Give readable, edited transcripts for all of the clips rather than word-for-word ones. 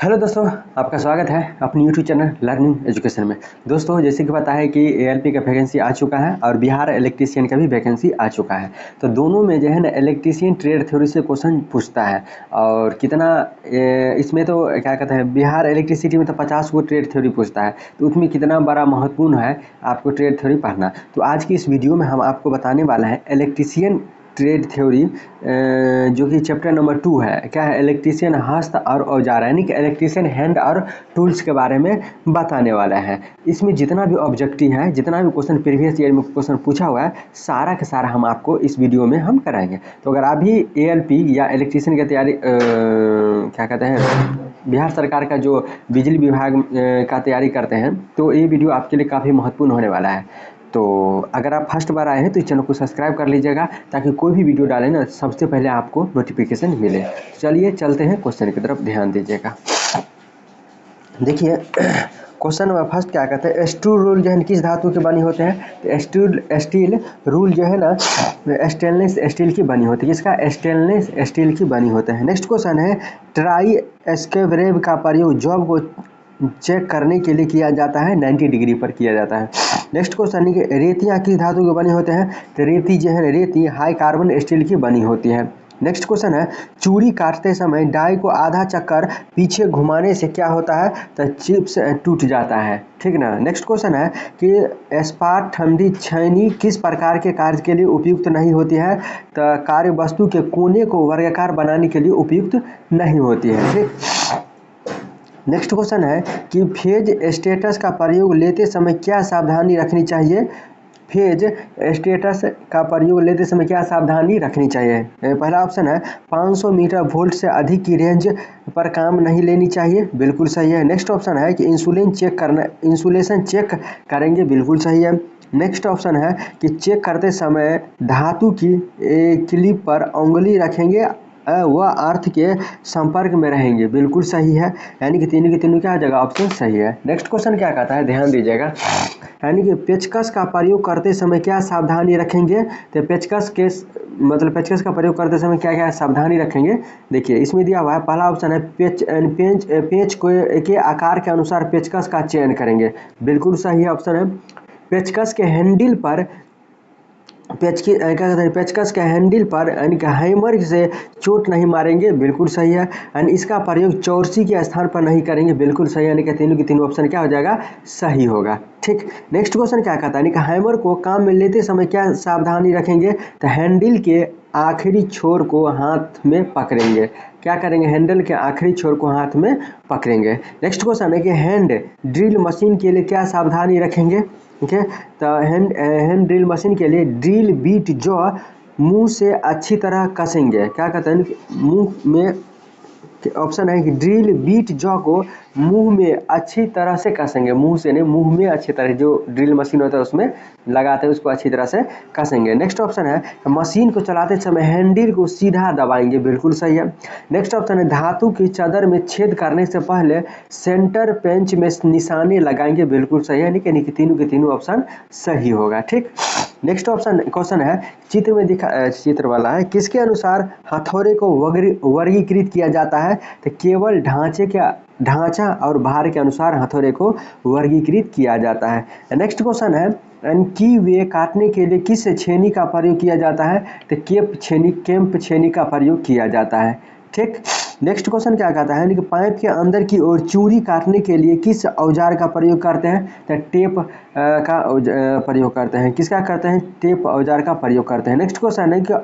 Hello दोस्तों, आपका स्वागत है अपनी यूट्यूब चैनल लर्निंग एजुकेशन में। दोस्तों, जैसे कि पता है कि एएलपी का वैकेंसी आ चुका है और बिहार इलेक्ट्रीशियन का भी वैकेंसी आ चुका है। तो दोनों में जो है ना इलेक्ट्रीशियन ट्रेड थ्योरी से क्वेश्चन पूछता है और कितना इसमें तो क्या कहते हैं, बिहार इलेक्ट्रिसिटी में तो 50 को ट्रेड थ्योरी पूछता है। तो उसमें कितना बड़ा महत्वपूर्ण है आपको ट्रेड थ्योरी पढ़ना। तो आज की इस वीडियो में हम आपको बताने वाला है इलेक्ट्रीशियन ट्रेड थ्योरी, जो कि चैप्टर नंबर 2 है। क्या है? इलेक्ट्रीशियन हस्त और औजार, यानी कि इलेक्ट्रीशियन हैंड और टूल्स के बारे में बताने वाला है। इसमें जितना भी ऑब्जेक्टिव है, जितना भी क्वेश्चन प्रीवियस ईयर में क्वेश्चन पूछा हुआ है, सारा का सारा हम आपको इस वीडियो में हम कराएंगे। तो अगर आप भी एएलपी या इलेक्ट्रीशियन की तैयारी क्या कहते हैं, बिहार सरकार का जो बिजली विभाग का तैयारी करते हैं, तो ये वीडियो आपके लिए काफ़ी महत्वपूर्ण होने वाला है। तो अगर आप फर्स्ट बार आए हैं तो इस चैनल को सब्सक्राइब कर लीजिएगा, ताकि कोई भी वीडियो डालें ना सबसे पहले आपको नोटिफिकेशन मिले। चलिए चलते हैं क्वेश्चन की तरफ, ध्यान दीजिएगा। देखिए क्वेश्चन नंबर फर्स्ट क्या कहते हैं, स्टील रूल जो है किस धातु के बनी होते हैं? तो स्टील रूल जो है ना स्टेनलेस स्टील की बनी होती है। इसका स्टेनलेस स्टील की बनी होते हैं। नेक्स्ट क्वेश्चन है, ट्राई एस्केवरेव का प्रयोग जॉब को चेक करने के लिए किया जाता है, 90 डिग्री पर किया जाता है। नेक्स्ट क्वेश्चन है कि रेतियाँ किस धातु के बनी होते हैं? तो रेती जो है रेती हाई कार्बन स्टील की बनी होती है। नेक्स्ट क्वेश्चन है, चूड़ी काटते समय डाई को आधा चक्कर पीछे घुमाने से क्या होता है? तो चिप्स टूट जाता है। ठीक ना। नेक्स्ट क्वेश्चन है कि स्पाट ठंडी छैनी किस प्रकार के कार्य के लिए उपयुक्त नहीं होती है? तो कार्य वस्तु के कोने को वर्गाकार बनाने के लिए उपयुक्त नहीं होती है। ठीक। नेक्स्ट क्वेश्चन है कि फेज स्टेटस का प्रयोग लेते समय क्या सावधानी रखनी चाहिए? फेज स्टेटस का प्रयोग लेते समय क्या सावधानी रखनी चाहिए? पहला ऑप्शन है 500 मीटर वोल्ट से अधिक की रेंज पर काम नहीं लेनी चाहिए, बिल्कुल सही है। नेक्स्ट ऑप्शन है कि इंसुलेशन चेक करेंगे, बिल्कुल सही है। नेक्स्ट ऑप्शन है कि चेक करते समय धातु की क्लिप पर उंगली रखेंगे वह अर्थ के संपर्क में रहेंगे, बिल्कुल सही है। यानी कि तीनों की तीनों क्या जगह ऑप्शन सही है। नेक्स्ट क्वेश्चन क्या कहता है, ध्यान दीजिएगा। यानी कि पेचकस का प्रयोग करते समय क्या सावधानी रखेंगे? तो पेचकस का प्रयोग करते समय क्या क्या सावधानी रखेंगे? देखिए इसमें दिया हुआ है, पहला ऑप्शन है पेच के आकार के अनुसार पेचकस का चयन करेंगे, बिल्कुल सही ऑप्शन है। पेचकस के हैंडल पर पेचकस के हैंडल पर यानी कि हैमर से चोट नहीं मारेंगे, बिल्कुल सही है। यानी इसका प्रयोग चौरसी के स्थान पर नहीं करेंगे, बिल्कुल सही। यानी कि तीनों की तीनों ऑप्शन क्या हो जाएगा, सही होगा। ठीक। नेक्स्ट क्वेश्चन क्या कहता है, यानी कि हैमर को काम में लेते समय क्या सावधानी रखेंगे? तो हैंडल के आखिरी छोर को हाथ में पकड़ेंगे। क्या करेंगे? हैंडल के आखिरी छोर को हाथ में पकड़ेंगे। नेक्स्ट क्वेश्चन है कि हैंड ड्रिल मशीन के लिए क्या सावधानी रखेंगे? ठीक है। तो हैंड ड्रिल मशीन के लिए ड्रिल बीट जो मुंह से अच्छी तरह कसेंगे। क्या कहते हैं, मुंह में ऑप्शन है कि ड्रिल बीट जॉ को मुंह में अच्छी तरह से कसेंगे, मुंह से नहीं, मुंह में अच्छी तरह, जो ड्रिल मशीन होता है उसमें लगाते हैं उसको अच्छी तरह से कसेंगे। नेक्स्ट ऑप्शन है मशीन को चलाते समय हैंडल को सीधा दबाएंगे, बिल्कुल सही है। नेक्स्ट ऑप्शन है धातु की चादर में छेद करने से पहले सेंटर पेंच में निशाने लगाएंगे, बिल्कुल सही है। यानी कि तीनों के तीनों ऑप्शन सही होगा। ठीक। नेक्स्ट ऑप्शन क्वेश्चन है, चित्र में चित्र वाला है, किसके अनुसार हथौड़े को वर्गीकृत किया जाता है? तो केवल ढांचा और भार के अनुसार हथौड़े को वर्गीकृत किया जाता है। नेक्स्ट क्वेश्चन है, की वे काटने के लिए किस छेनी का प्रयोग किया जाता है? तो कैंप छेनी का प्रयोग किया जाता है। ठीक। नेक्स्ट क्वेश्चन क्या कहता है, पाइप के अंदर की ओर चूड़ी काटने के लिए किस औजार का प्रयोग करते हैं? तो टेप का प्रयोग करते हैं। किसका करते हैं? टेप औजार का प्रयोग करते हैं। नेक्स्ट क्वेश्चन है कि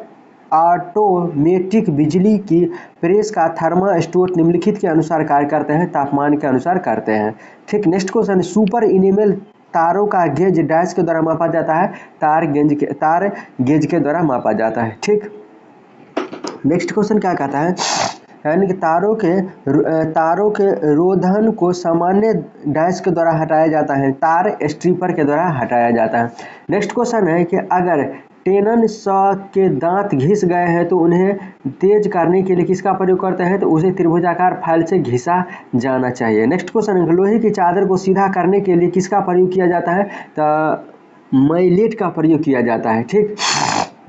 ऑटोमेटिक बिजली की प्रेस का थर्मास्टेट निम्नलिखित के अनुसार कार्य करते हैं, तापमान के अनुसार करते हैं। ठीक। नेक्स्ट क्वेश्चन, सुपर इनेमल तारों का गेज डैश के द्वारा मापा जाता है, तार गेज के द्वारा मापा जाता है। ठीक। नेक्स्ट क्वेश्चन क्या कहता है, यानी कि तारों के रोधन को सामान्य डैश के द्वारा हटाया जाता है, तार स्ट्रिपर के द्वारा हटाया जाता है। नेक्स्ट क्वेश्चन है कि अगर टेनन सॉ के दांत घिस गए हैं तो उन्हें तेज करने के लिए किसका प्रयोग करते हैं? तो उसे त्रिभुजाकार फाइल से घिसा जाना चाहिए। नेक्स्ट क्वेश्चन है, लोहे की चादर को सीधा करने के लिए किसका प्रयोग किया जाता है? तो मैलेट का प्रयोग किया जाता है। ठीक।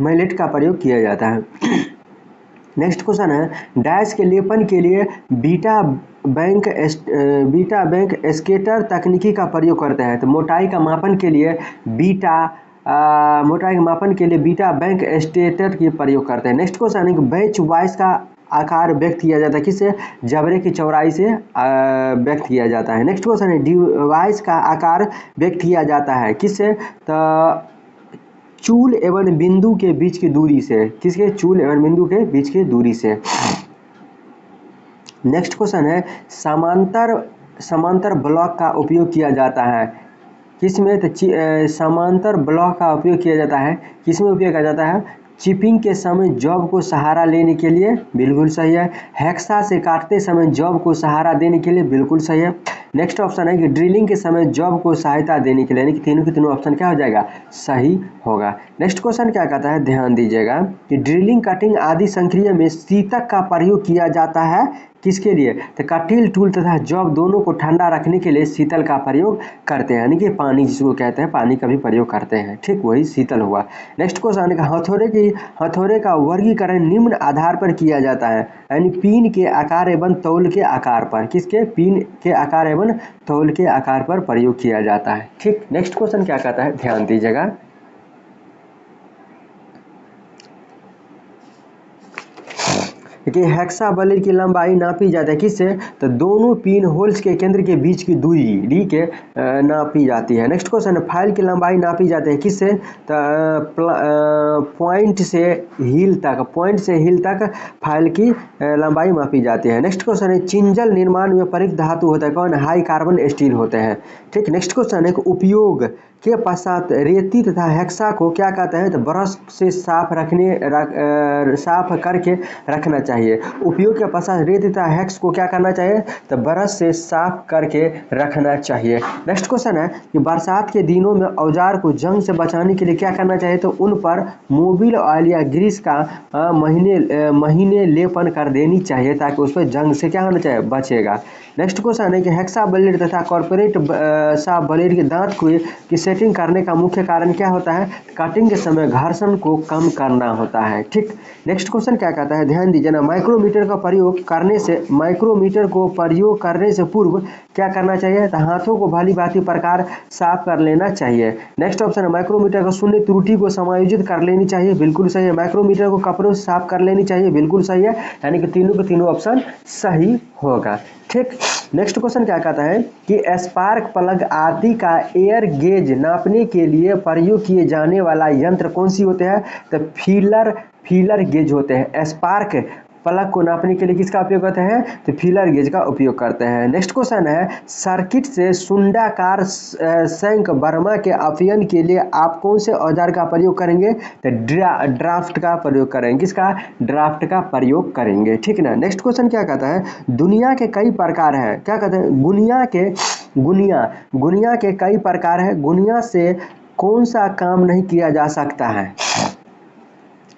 मैलेट का प्रयोग किया जाता है। नेक्स्ट क्वेश्चन है डैश के लेपन के लिए बीटा बैंक स्केटर तकनीकी का प्रयोग करते हैं। तो मोटाई का मापन के लिए बीटा बैंक स्टेटर की प्रयोग करते हैं। नेक्स्ट क्वेश्चन है कि बैच वाइज का आकार व्यक्त किया जाता है किससे? जबड़े की चौड़ाई से व्यक्त किया जाता है। नेक्स्ट क्वेश्चन है डिवाइस का आकार व्यक्त किया जाता है किससे? तो चूल एवं बिंदु के बीच की दूरी से। किसके? चूल एवं बिंदु के बीच की दूरी से। नेक्स्ट क्वेश्चन है समांतर ब्लॉक का उपयोग किया जाता है किसमें? तो समांतर ब्लॉक का उपयोग किया जाता है किसमें उपयोग किया जाता है? चिपिंग के समय जॉब को सहारा लेने के लिए, बिल्कुल सही है। हेक्सा से काटते समय जॉब को सहारा देने के लिए, बिल्कुल सही है। नेक्स्ट ऑप्शन है कि ड्रिलिंग के समय जॉब को सहायता देने के लिए, यानी कि तीनों के तीनों ऑप्शन क्या हो जाएगा? सही होगा। नेक्स्ट क्वेश्चन क्या कहता है? ध्यान दीजिएगा कि ड्रिलिंग, कटिंग आदि संक्रिया में शीतक का प्रयोग किया जाता है किसके लिए? तो कटील टूल तथा जॉब दोनों को ठंडा रखने के लिए शीतल का प्रयोग करते हैं, यानी कि पानी जिसको कहते हैं, पानी का भी प्रयोग करते हैं। ठीक, वही शीतल हुआ। नेक्स्ट क्वेश्चन है हथौड़े का वर्गीकरण निम्न आधार पर किया जाता है, यानी पिन के आकार एवं तौल के आकार पर। किसके? पिन के आकार एवं तौल के आकार पर प्रयोग किया जाता है। ठीक, नेक्स्ट क्वेश्चन क्या कहता है? ध्यान दीजिएगा कि हेक्सा ब्लेड की लंबाई नापी जाती है किससे? तो दोनों पिन होल्स के केंद्र के बीच की दूरी डी के नापी जाती है। नेक्स्ट क्वेश्चन है फाइल की लंबाई नापी जाती है किससे? तो पॉइंट से हील तक फाइल की लंबाई मापी जाती है। नेक्स्ट क्वेश्चन है चिंजल निर्माण में प्रयुक्त धातु होता है कौन? हाई कार्बन स्टील होते हैं। ठीक, नेक्स्ट क्वेश्चन है उपयोग के पश्चात रेती तथा हेक्सा को क्या कहते हैं? तो ब्रश से साफ करके रखना चाहिए। उपयोग के पश्चात रेती तथा हेक्स को क्या करना चाहिए? तो ब्रश से साफ करके रखना चाहिए। नेक्स्ट क्वेश्चन है कि बरसात के दिनों में औजार को जंग से बचाने के लिए क्या करना चाहिए? तो उन पर मोबिल ऑयल या ग्रीस का महीने लेपन कर देनी चाहिए ताकि उस पर जंग से क्या होना चाहिए? बचेगा। नेक्स्ट क्वेश्चन है कि हेक्सा ब्लेड तथा कॉर्पोरेट सा ब्लेड के दांत की सेटिंग करने का मुख्य कारण क्या होता है? कटिंग के समय घर्षण को कम करना होता है। ठीक, नेक्स्ट क्वेश्चन क्या कहता है? ध्यान दीजिए ना, माइक्रोमीटर को प्रयोग करने से पूर्व क्या करना चाहिए? तो हाथों को भली भांति प्रकार साफ कर लेना चाहिए। नेक्स्ट ऑप्शन है माइक्रोमीटर को शून्य त्रुटि को समायोजित कर लेनी चाहिए, बिल्कुल सही है। माइक्रोमीटर को कपड़ों से साफ कर लेनी चाहिए, बिल्कुल सही है। यानी कि तीनों के तीनों ऑप्शन सही होगा। ठीक, नेक्स्ट क्वेश्चन क्या कहता है कि स्पार्क प्लग आदि का एयर गेज नापने के लिए प्रयोग किए जाने वाला यंत्र कौन सी होते हैं? तो फीलर गेज होते हैं। स्पार्क प्लग को नापने के लिए किसका उपयोग करते हैं? तो फीलर गेज का उपयोग करते हैं। नेक्स्ट क्वेश्चन है सर्किट से सुंडाकार शंख बर्मा के अफयन के लिए आप कौन से औजार का प्रयोग करेंगे? तो ड्राफ्ट का प्रयोग करेंगे। किसका? ड्राफ्ट का प्रयोग करेंगे। ठीक है ना। नेक्स्ट क्वेश्चन क्या कहता है? दुनिया के कई प्रकार हैं, क्या कहते हैं? गुनिया के कई प्रकार है, गुनिया से कौन सा काम नहीं किया जा सकता है?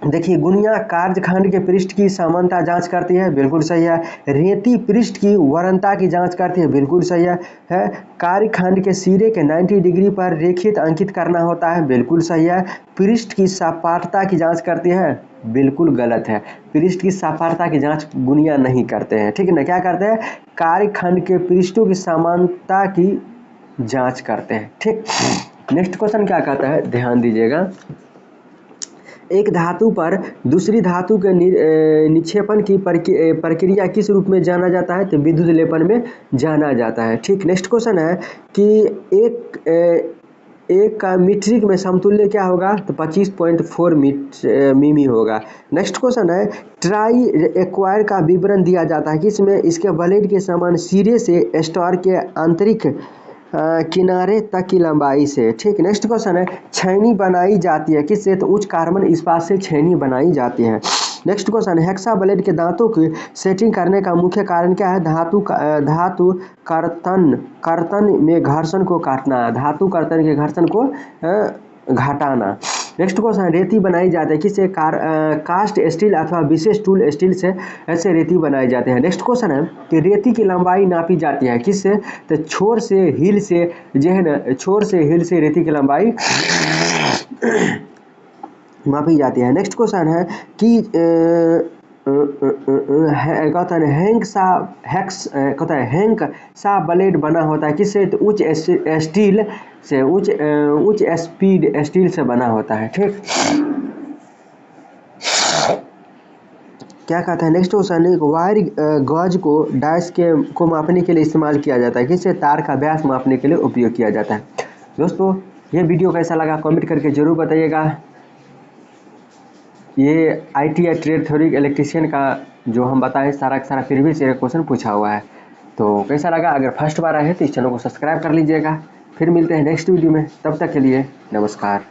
देखिए, गुनिया कार्यखंड के पृष्ठ की समानता जांच करती है, बिल्कुल सही है। रेती पृष्ठ की वरनता की जांच करती है, बिल्कुल सही है। कार्यखंड के सिरे के 90 डिग्री पर रेखित अंकित करना होता है, बिल्कुल सही है। पृष्ठ की सपाटता की जांच करती है, बिल्कुल गलत है। पृष्ठ की सपाटता की जांच गुनिया नहीं करते हैं। ठीक है ना। क्या करते हैं? कार्यखंड के पृष्ठों की समानता की जांच करते हैं। ठीक, नेक्स्ट क्वेश्चन क्या कहता है? ध्यान दीजिएगा, एक धातु पर दूसरी धातु के निक्षेपण की प्रक्रिया किस रूप में जाना जाता है? तो विद्युत लेपन में जाना जाता है। ठीक, नेक्स्ट क्वेश्चन है कि एक का मीट्रिक में समतुल्य क्या होगा? तो 25.4 मिमी होगा। नेक्स्ट क्वेश्चन है ट्राई एक्वायर का विवरण दिया जाता है किसमें? इसके ब्लेड के समान सिरे से स्टोर के आंतरिक किनारे तक की लंबाई से। ठीक, नेक्स्ट क्वेश्चन है छैनी बनाई जाती है किससे? तो उच्च कार्बन इस्पात से छैनी बनाई जाती है। नेक्स्ट क्वेश्चन, हेक्सा ब्लेड के दांतों की सेटिंग करने का मुख्य कारण क्या है? धातु कर्तन में घर्षण को काटना, धातु कर्तन के घर्षण को घटाना। नेक्स्ट क्वेश्चन, रेती बनाई जाती है किससे? कास्ट स्टील अथवा विशेष टूल स्टील से ऐसे रेती बनाए जाते हैं। नेक्स्ट क्वेश्चन है कि रेती की लंबाई नापी जाती है किससे? तो छोर से हील से, जो है ना, छोर से हील से रेती की लंबाई मापी जाती है। नेक्स्ट क्वेश्चन है कि कहता है हैंक सा ब्लेड बना होता है किससे, तो उच्च स्टील से, उच्च स्पीड स्टील से बना होता है। ठीक, क्या कहता है नेक्स्ट क्वेश्चन, एक वायर गॉज को डैश को मापने के लिए इस्तेमाल किया जाता है किससे, तार का व्यास मापने के लिए उपयोग किया जाता है। दोस्तों ये वीडियो कैसा लगा कमेंट करके जरूर बताइएगा। ये ITI ट्रेड थ्योरी इलेक्ट्रीशियन का जो हम बताएं सारा का सारा प्रीवियस ईयर क्वेश्चन पूछा हुआ है। तो कैसा लगा, अगर फर्स्ट बार आए हैं तो इस चैनल को सब्सक्राइब कर लीजिएगा। फिर मिलते हैं नेक्स्ट वीडियो में, तब तक के लिए नमस्कार।